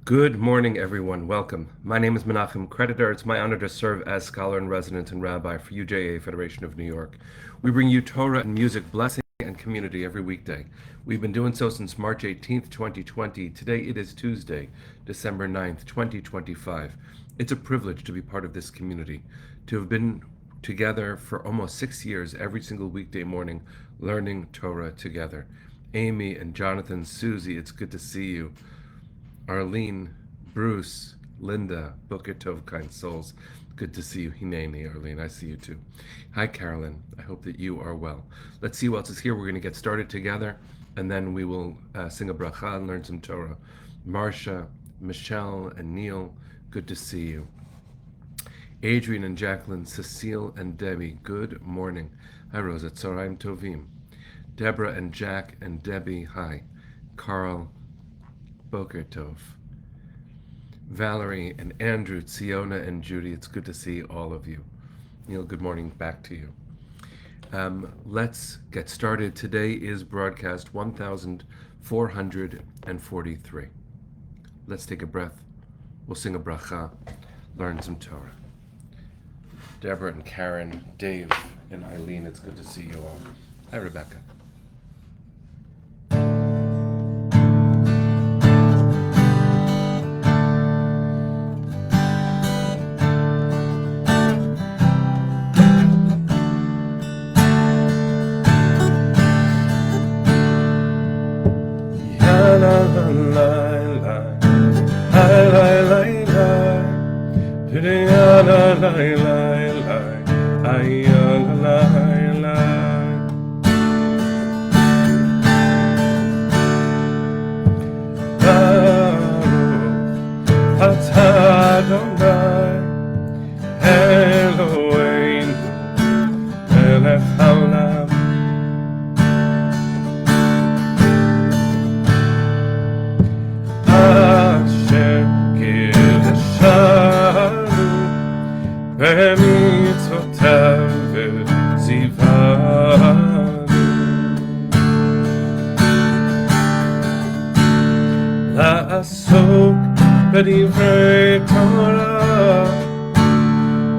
Good morning, everyone. Welcome. My name is Menachem Creditor. It's my honor to serve as scholar in residence and rabbi for UJA Federation of New York. We bring you Torah and music, blessing, and community every weekday. We've been doing so since March 18th, 2020. Today it is Tuesday, December 9th, 2025. It's a privilege to be part of this community, to have been together for almost 6 years every single weekday morning, learning Torah together. Amy and Jonathan, Susie, it's good to see you. Arlene, Bruce, Linda, Booker Tov, kind souls. Good to see you. Hineni, Arlene, I see you too. Hi, Carolyn. I hope that you are well. Let's see who else is here. We're going to get started together, and then we will sing a bracha and learn some Torah. Marcia, Michelle, and Neil, good to see you. Adrian and Jacqueline, Cecile and Debbie, good morning. Hi, Rosa. Tzoraim Tovim. Deborah and Jack and Debbie, hi. Carl, Boker Tov. Valerie and Andrew, Tsiona and Judy, it's good to see all of you. Neil, good morning back to you. Let's get started. Today is broadcast 1443. Let's take a breath. We'll sing a bracha, learn some Torah. Deborah and Karen, Dave and Eileen, it's good to see you all. Hi, Rebecca. לעסוק בדברי תורה,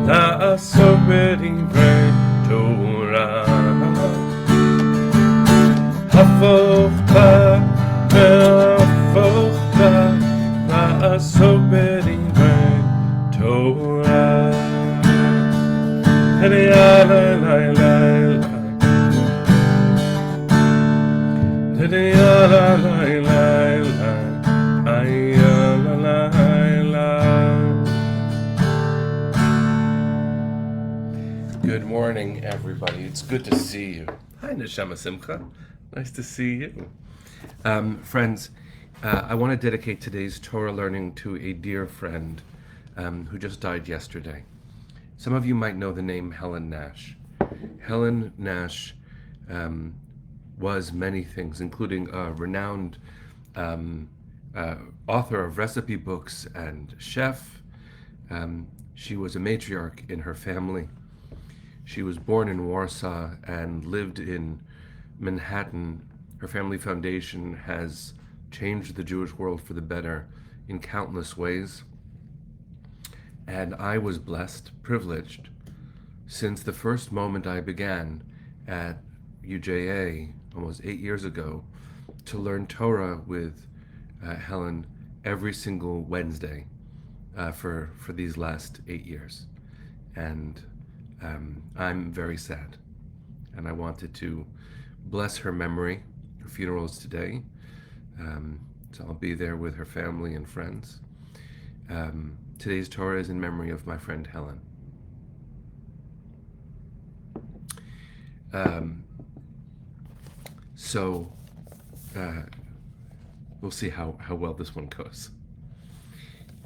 לעסוק בדברי תורה, הפוך בה והפוך בה, לעסוק בדברי תורה. Good morning, everybody. It's good to see you. Hi, Neshama Simcha. Nice to see you. Friends, I want to dedicate today's Torah learning to a dear friend who just died yesterday. Some of you might know the name Helen Nash. Helen Nash was many things, including a renowned author of recipe books and chef. She was a matriarch in her family. She was born in Warsaw and lived in Manhattan. Her family foundation has changed the Jewish world for the better in countless ways. And I was blessed, privileged, since the first moment I began at UJA almost 8 years ago to learn Torah with Helen every single Wednesday for these last 8 years. And I'm very sad. And I wanted to bless her memory. Her funeral is today. So I'll be there with her family and friends. Today's Torah is in memory of my friend Helen. So we'll see how well this one goes.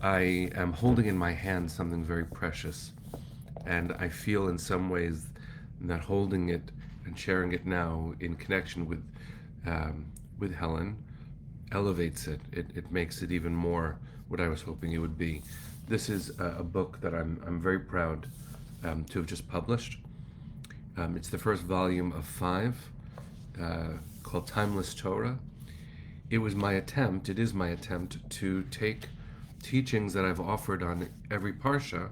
I am holding in my hand something very precious, and I feel in some ways that holding it and sharing it now in connection with Helen elevates it. It makes it even more what I was hoping it would be. This is a book that I'm very proud to have just published. It's the first volume of 5 called Timeless Torah. It is my attempt to take teachings that I've offered on every parsha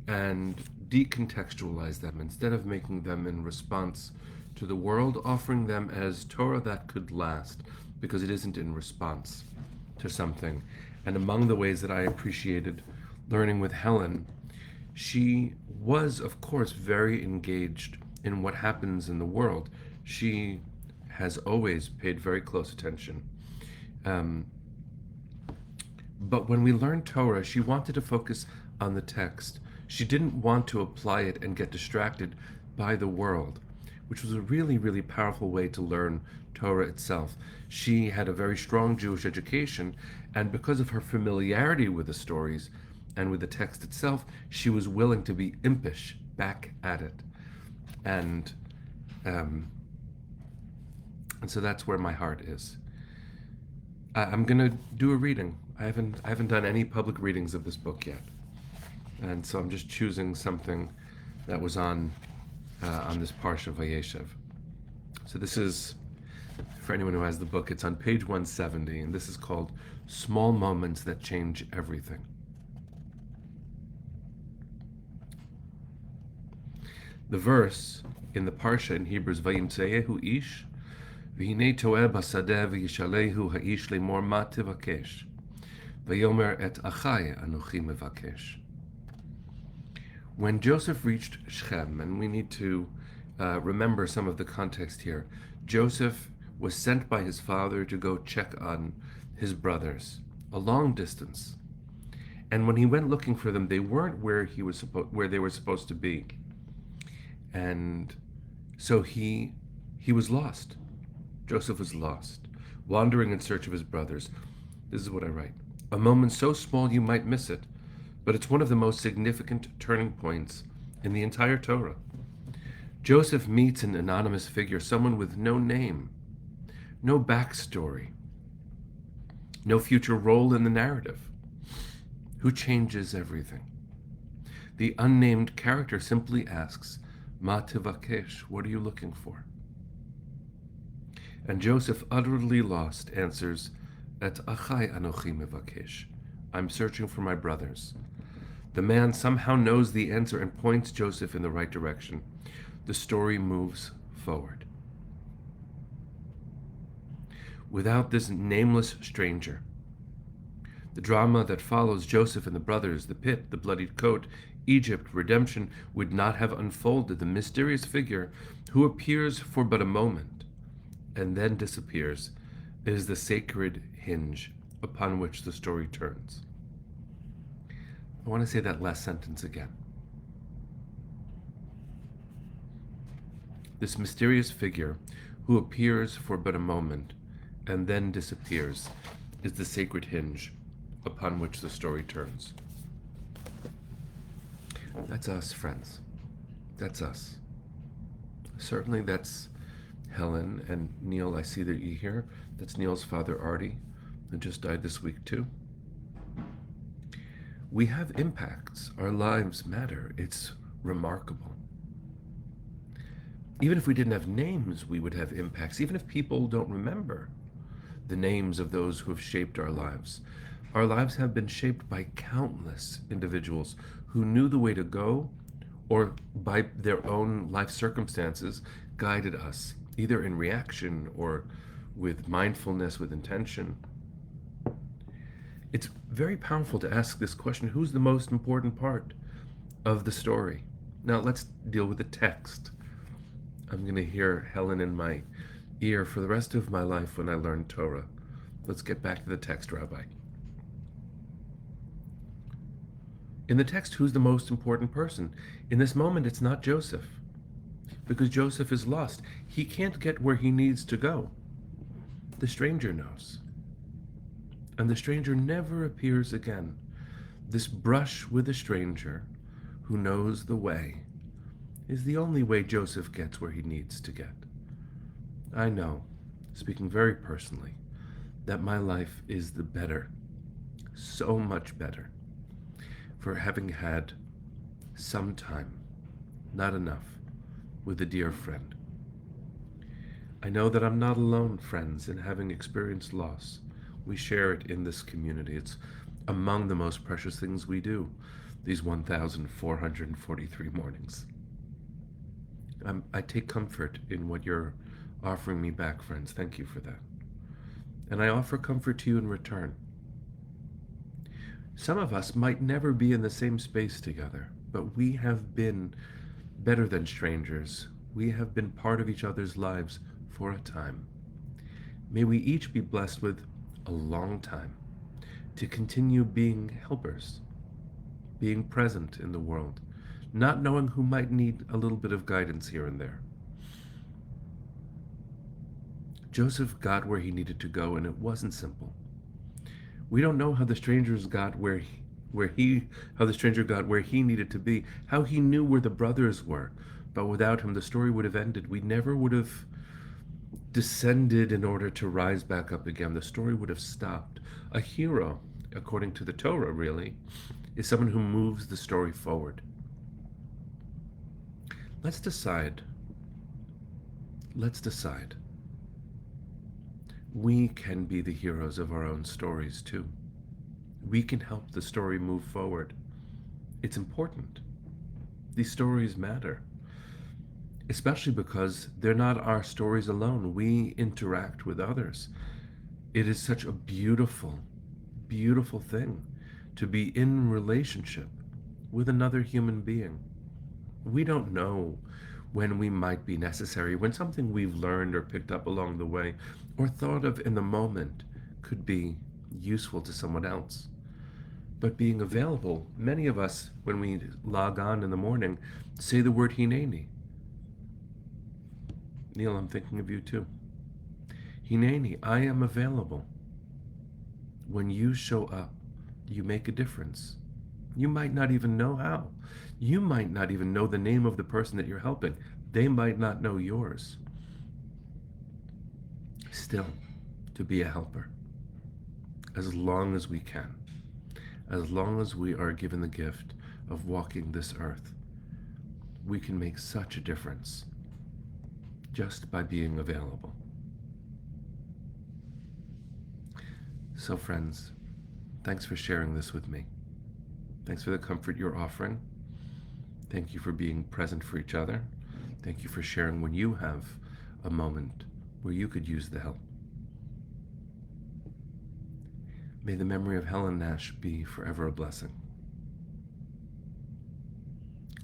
and decontextualize them instead of making them in response to the world, offering them as Torah that could last because it isn't in response to something. And among the ways that I appreciated learning with Helen, she was, of course, very engaged in what happens in the world. She has always paid very close attention. But when we learned Torah, she wanted to focus on the text. She didn't want to apply it and get distracted by the world, which was a really, really powerful way to learn Torah itself. She had a very strong Jewish education, and because of her familiarity with the stories and with the text itself, she was willing to be impish back at it. And so that's where my heart is. I'm gonna do a reading. I haven't done any public readings of this book yet, and so I'm just choosing something that was on this parsha of Vayeshev. So this is, for anyone who has the book, it's on page 170, and this is called "Small Moments That Change Everything." The verse in the parsha in Hebrew is "Vayimtzeyehu ish." והנה טועה בשדה וישאלהו האיש לאמור מה תבקש ויאמר את אחי אנוכי מבקש. When Joseph reached Shechem, and we need to remember some of the context here, Joseph was sent by his father to go check on his brothers, a long distance. And when he went looking for them, they weren't where they were supposed to be. And so he was lost. Joseph was lost, wandering in search of his brothers. This is what I write. A moment so small you might miss it, but it's one of the most significant turning points in the entire Torah. Joseph meets an anonymous figure, someone with no name, no backstory, no future role in the narrative, who changes everything. The unnamed character simply asks, Ma tivakesh, what are you looking for? And Joseph, utterly lost, answers, Et achai anochi mevakesh. I'm searching for my brothers. The man somehow knows the answer and points Joseph in the right direction. The story moves forward. Without this nameless stranger, the drama that follows Joseph and the brothers, the pit, the bloodied coat, Egypt, redemption, would not have unfolded. The mysterious figure who appears for but a moment and then disappears is the sacred hinge upon which the story turns. I want to say that last sentence again. This mysterious figure who appears for but a moment and then disappears is the sacred hinge upon which the story turns. That's us, friends. That's us. Certainly that's Helen and Neil. I see that you're here. That's Neil's father, Artie, who just died this week too. We have impacts. Our lives matter. It's remarkable. Even if we didn't have names, we would have impacts. Even if people don't remember the names of those who have shaped our lives have been shaped by countless individuals who knew the way to go or by their own life circumstances guided us, either in reaction or with mindfulness, with intention. It's very powerful to ask this question, who's the most important part of the story? Now let's deal with the text. I'm going to hear Helen in my ear for the rest of my life when I learn Torah. Let's get back to the text, Rabbi. In the text, who's the most important person? In this moment, it's not Joseph, because Joseph is lost. He can't get where he needs to go. The stranger knows. And the stranger never appears again. This brush with a stranger who knows the way is the only way Joseph gets where he needs to get. I know, speaking very personally, that my life is the better, so much better, for having had some time, not enough, with a dear friend. I know that I'm not alone, friends, in having experienced loss. We share it in this community. It's among the most precious things we do these 1,443 mornings. I take comfort in what you're offering me back, friends. Thank you for that. And I offer comfort to you in return. Some of us might never be in the same space together, but we have been better than strangers. We have been part of each other's lives for a time. May we each be blessed with a long time to continue being helpers, being present in the world, not knowing who might need a little bit of guidance here and there. Joseph got where he needed to go, and it wasn't simple. We don't know how the stranger got where he needed to be, how he knew where the brothers were. But without him, the story would have ended. We never would have descended in order to rise back up again. The story would have stopped. A hero, according to the Torah, really, is someone who moves the story forward. Let's decide. We can be the heroes of our own stories too. We can help the story move forward. It's important. These stories matter, especially because they're not our stories alone. We interact with others. It is such a beautiful, beautiful thing to be in relationship with another human being. We don't know when we might be necessary, when something we've learned or picked up along the way or thought of in the moment could be useful to someone else. But being available, many of us, when we log on in the morning, say the word Hineni. Neil, I'm thinking of you too. Hineni, I am available. When you show up, you make a difference. You might not even know how. You might not even know the name of the person that you're helping. They might not know yours. Still, to be a helper, as long as we can, as long as we are given the gift of walking this earth, we can make such a difference just by being available. So friends, thanks for sharing this with me. Thanks for the comfort you're offering. Thank you for being present for each other. Thank you for sharing when you have a moment where you could use the help. May the memory of Helen Nash be forever a blessing.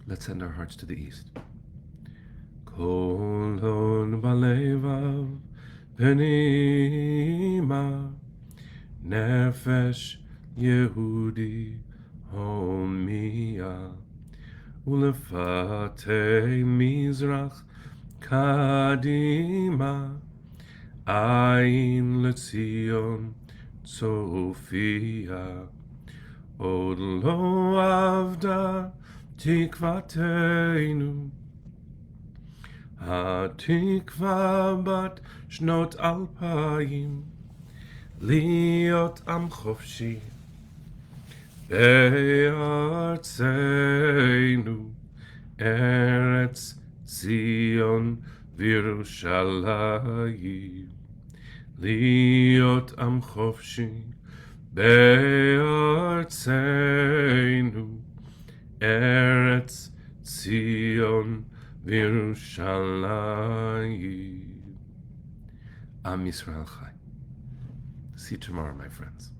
Let's send our hearts to the east. Kol hod balevav penima nefesh Yehudi homia ulefatei mizrach kadima ayin letzion Sophia od lo avda tikvateinu התקווה בת שנות 2000 להיות עם חופשי בארצנו ארץ ציון וירושלים להיות עם חופשי בארצנו ארץ ציון וירושלים. Am Yisrael Chai. See you tomorrow, my friends.